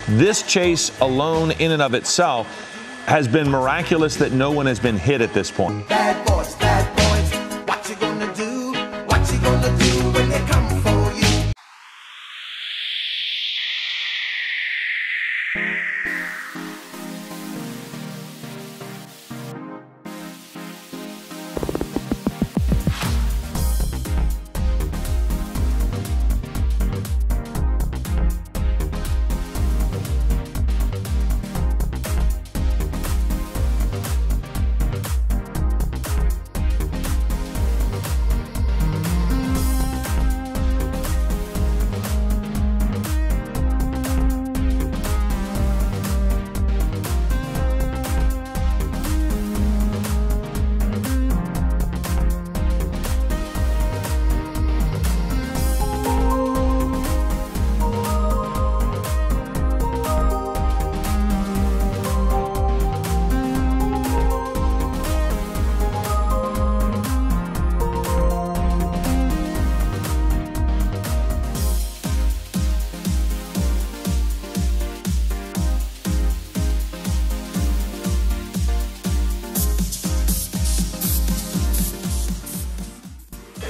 This chase alone in and of itself has been miraculous that no one has been hit at this point. Bad boys, what you gonna do? What you gonna do when they come for you?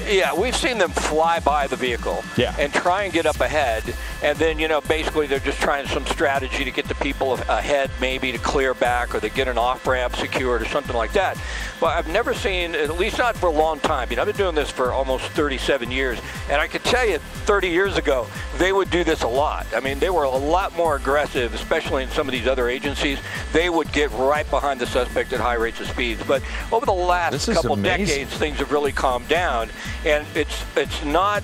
Yeah, we've seen them fly by the vehicle and try and get up ahead, and then, you know, basically they're just trying some strategy to get the people ahead, maybe to clear back, or they get an off-ramp secured or something like that. But I've never seen, at least not for a long time, you know, I've been doing this for almost 37 years, and I could tell you 30 years ago, they would do this a lot. I mean, they were a lot more aggressive, especially in some of these other agencies. They would get right behind the suspect at high rates of speeds. But over the last couple decades, things have really calmed down. And it's not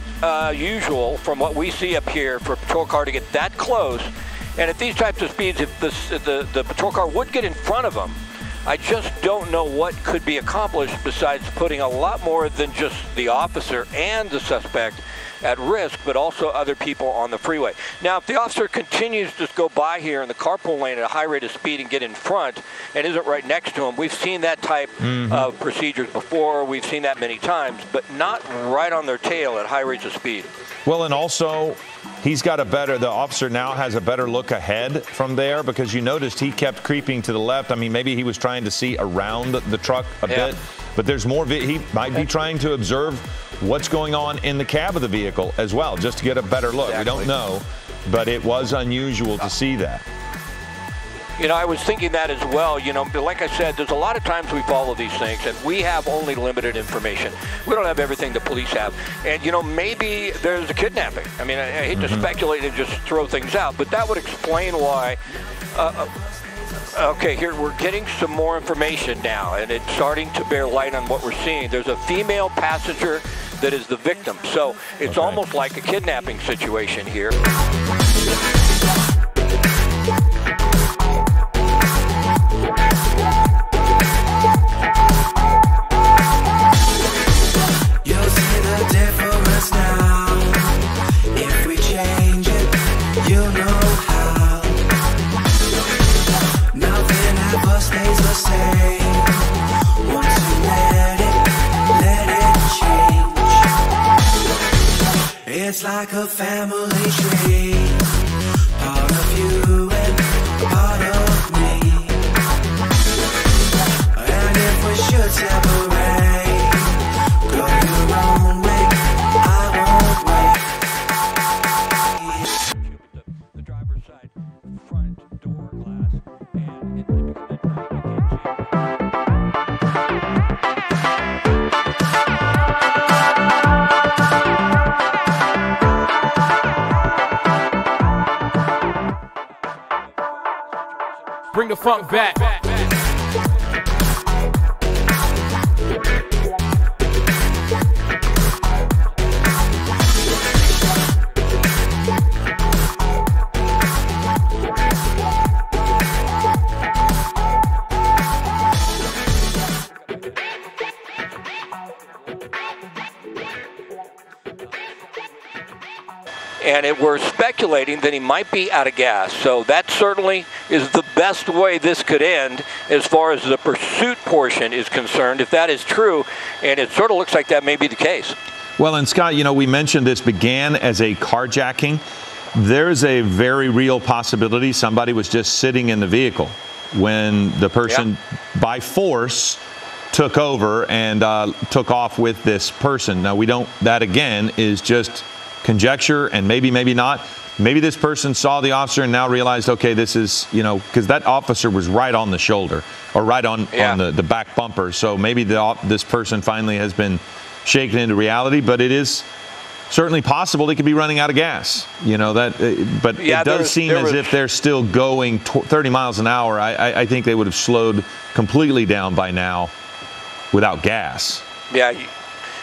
usual from what we see up here for a patrol car to get that close. And at these types of speeds, if the patrol car would get in front of them, I just don't know what could be accomplished besides putting a lot more than just the officer and the suspect at risk, but also other people on the freeway. Now, if the officer continues to go by here in the carpool lane at a high rate of speed and get in front and isn't right next to him, we've seen that type of procedures before. We've seen that many times, but not right on their tail at high rates of speed. Well, and also, the officer now has a better look ahead from there, because you noticed he kept creeping to the left. I mean, maybe he was trying to see around the truck a bit, but there's more. He might be trying to observe what's going on in the cab of the vehicle as well, just to get a better look. We don't know, but it was unusual to see that. You know, I was thinking that as well. You know, but like I said, there's a lot of times we follow these things and we have only limited information. We don't have everything the police have. And, you know, maybe there's a kidnapping. I mean, I hate to speculate and just throw things out, but that would explain why. Okay, here we're getting some more information now, and it's starting to bear light on what we're seeing. There's a female passenger that is the victim, so it's almost like a kidnapping situation here. You'll see the difference now. If we change it, you'll know how. Nothing ever stays the same. Once you let it change. It's like a family tree. Part of you and part of me. And if we should separate, go your own way, I won't wait. The driver's side front door glass, and it can't Bring the funk back. And we're speculating that he might be out of gas. So that certainly is the best way this could end as far as the pursuit portion is concerned, if that is true. And it sort of looks like that may be the case. Well, and Scott, you know, we mentioned this began as a carjacking. There's a very real possibility somebody was just sitting in the vehicle when the person, by force, took over and took off with this person. Now, that again is just conjecture, and maybe not. Maybe this person saw the officer and now realized, okay, this is, because that officer was right on the shoulder or right on the back bumper. So maybe this person finally has been shaken into reality, but it is certainly possible they could be running out of gas. But it does seem as if they're still going 30 miles an hour. I think they would have slowed completely down by now without gas. Yeah,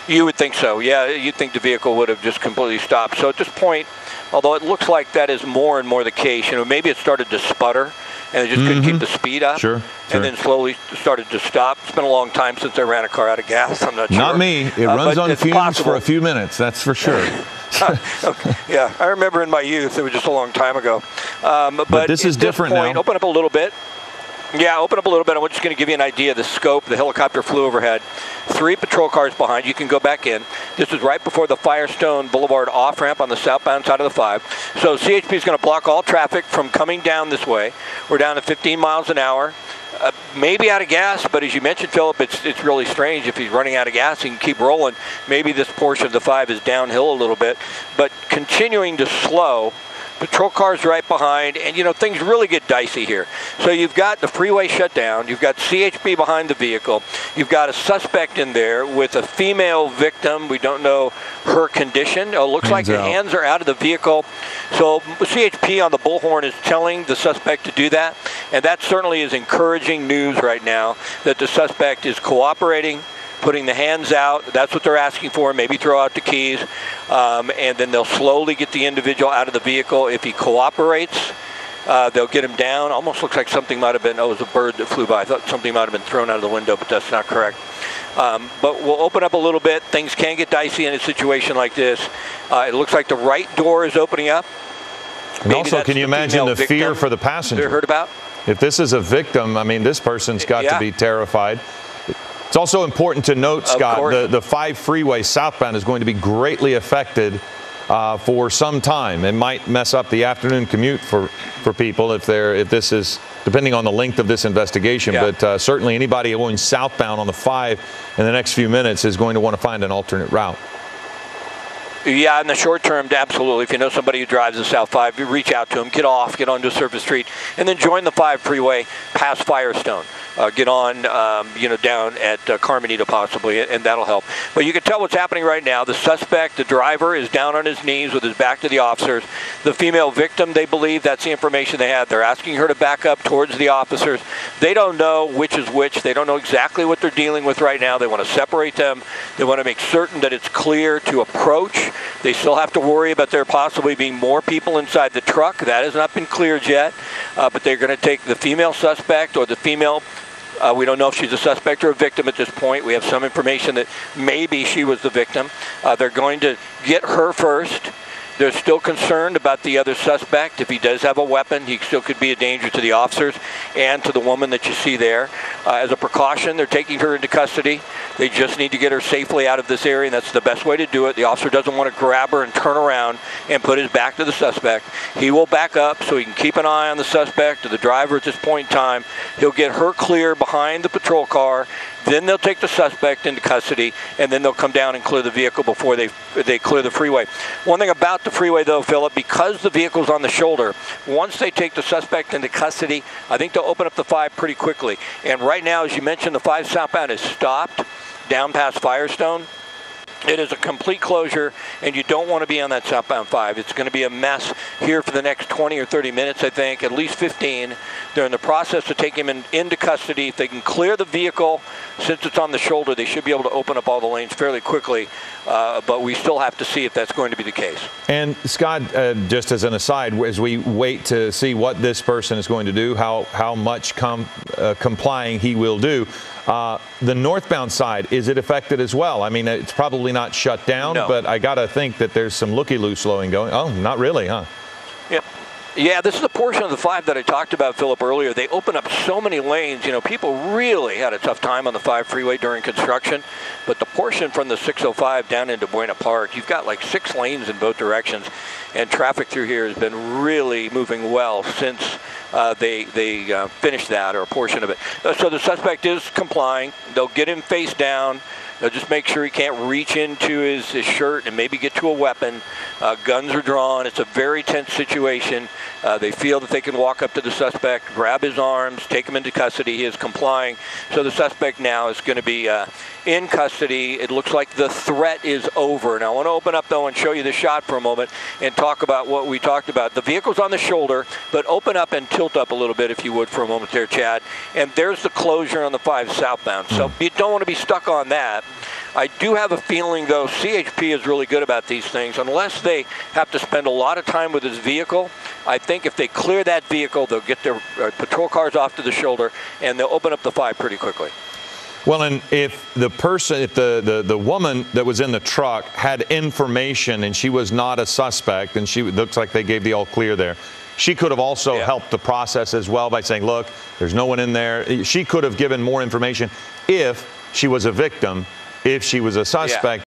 you would think so. Yeah, you'd think the vehicle would have just completely stopped. So at this point, although it looks like that is more and more the case, maybe it started to sputter and they just couldn't keep the speed up. Sure. And then slowly started to stop. It's been a long time since I ran a car out of gas. I'm not sure. Not me. It runs on fumes for a few minutes. That's for sure. Okay. Yeah, I remember in my youth. It was just a long time ago. But this is different now. Open up a little bit. Yeah, open up a little bit. I'm just going to give you an idea of the scope. The helicopter flew overhead. 3 patrol cars behind. You can go back in. This is right before the Firestone Boulevard off-ramp on the southbound side of the 5. So CHP is going to block all traffic from coming down this way. We're down to 15 miles an hour. Maybe out of gas, but as you mentioned, Philip, it's really strange. If he's running out of gas, he can keep rolling. Maybe this portion of the 5 is downhill a little bit. But continuing to slow. Patrol cars right behind, and things really get dicey here. So you've got the freeway shut down, you've got CHP behind the vehicle, you've got a suspect in there with a female victim. We don't know her condition. It looks like the hands are out of the vehicle. So CHP on the bullhorn is telling the suspect to do that, and that certainly is encouraging news right now that the suspect is cooperating, putting the hands out. That's what they're asking for. Maybe throw out the keys. And then they'll slowly get the individual out of the vehicle. If he cooperates, they'll get him down. Almost looks like something might have been, it was a bird that flew by. I thought something might have been thrown out of the window, but that's not correct. But we'll open up a little bit. Things can get dicey in a situation like this. It looks like the right door is opening up. And also, can you imagine the fear for the passenger? You heard about? If this is a victim, this person's got to be terrified. It's also important to note, Scott, the 5 freeway southbound is going to be greatly affected for some time. It might mess up the afternoon commute for people if this is, depending on the length of this investigation. Yeah. But certainly anybody going southbound on the 5 in the next few minutes is going to want to find an alternate route. Yeah, in the short term, absolutely. If you know somebody who drives the South 5, you reach out to them, get off, get onto Surface Street, and then join the 5 freeway past Firestone. Get on, down at Carmenita possibly, and that'll help. But you can tell what's happening right now. The suspect, the driver, is down on his knees with his back to the officers. The female victim, they believe, that's the information they have. They're asking her to back up towards the officers. They don't know which is which. They don't know exactly what they're dealing with right now. They want to separate them. They want to make certain that it's clear to approach. They still have to worry about there possibly being more people inside the truck. That has not been cleared yet. But they're going to take the female suspect or the female. We don't know if she's a suspect or a victim at this point. We have some information that maybe she was the victim. They're going to get her first. They're still concerned about the other suspect. If he does have a weapon, he still could be a danger to the officers and to the woman that you see there. As a precaution, they're taking her into custody. They just need to get her safely out of this area, and that's the best way to do it. The officer doesn't want to grab her and turn around and put his back to the suspect. He will back up so he can keep an eye on the suspect or the driver at this point in time. He'll get her clear behind the patrol car. Then they'll take the suspect into custody, and then they'll come down and clear the vehicle before they clear the freeway. One thing about the freeway, though, Philip, because the vehicle's on the shoulder, once they take the suspect into custody, I think they'll open up the 5 pretty quickly. And right now, as you mentioned, the 5 southbound is stopped down past Firestone. It is a complete closure, and you don't want to be on that southbound 5. It's going to be a mess here for the next 20 or 30 minutes, I think, at least 15. They're in the process to take him into custody. If they can clear the vehicle, since it's on the shoulder, they should be able to open up all the lanes fairly quickly. But we still have to see if that's going to be the case. And, Scott, just as an aside, as we wait to see what this person is going to do, how much complying he will do, the northbound side, is it affected as well? I mean, it's probably not shut down, but I got to think that there's some looky-loo slowing going. Oh, not really, huh? Yep. Yeah, this is a portion of the 5 that I talked about, Philip, earlier. They open up so many lanes. You know, people really had a tough time on the 5 freeway during construction. But the portion from the 605 down into Buena Park, you've got like 6 lanes in both directions. And traffic through here has been really moving well since they finished that, or a portion of it. So the suspect is complying. They'll get him face down. They'll just make sure he can't reach into his shirt and maybe get to a weapon. Guns are drawn. It's a very tense situation. They feel that they can walk up to the suspect, grab his arms, take him into custody. He is complying. So the suspect now is going to be in custody. It looks like the threat is over. Now I want to open up, though, and show you the shot for a moment and talk about what we talked about. The vehicle's on the shoulder, but open up and tilt up a little bit, if you would, for a moment there, Chad. And there's the closure on the 5 southbound. So you don't want to be stuck on that. I do have a feeling, though, CHP is really good about these things. Unless they have to spend a lot of time with his vehicle, I think if they clear that vehicle, they'll get their patrol cars off to the shoulder, and they'll open up the 5 pretty quickly. Well, and if the person, if the woman that was in the truck had information and she was not a suspect, and she looks like they gave the all clear there, she could have also helped the process as well by saying, look, there's no one in there. She could have given more information if she was a victim. If she was a suspect,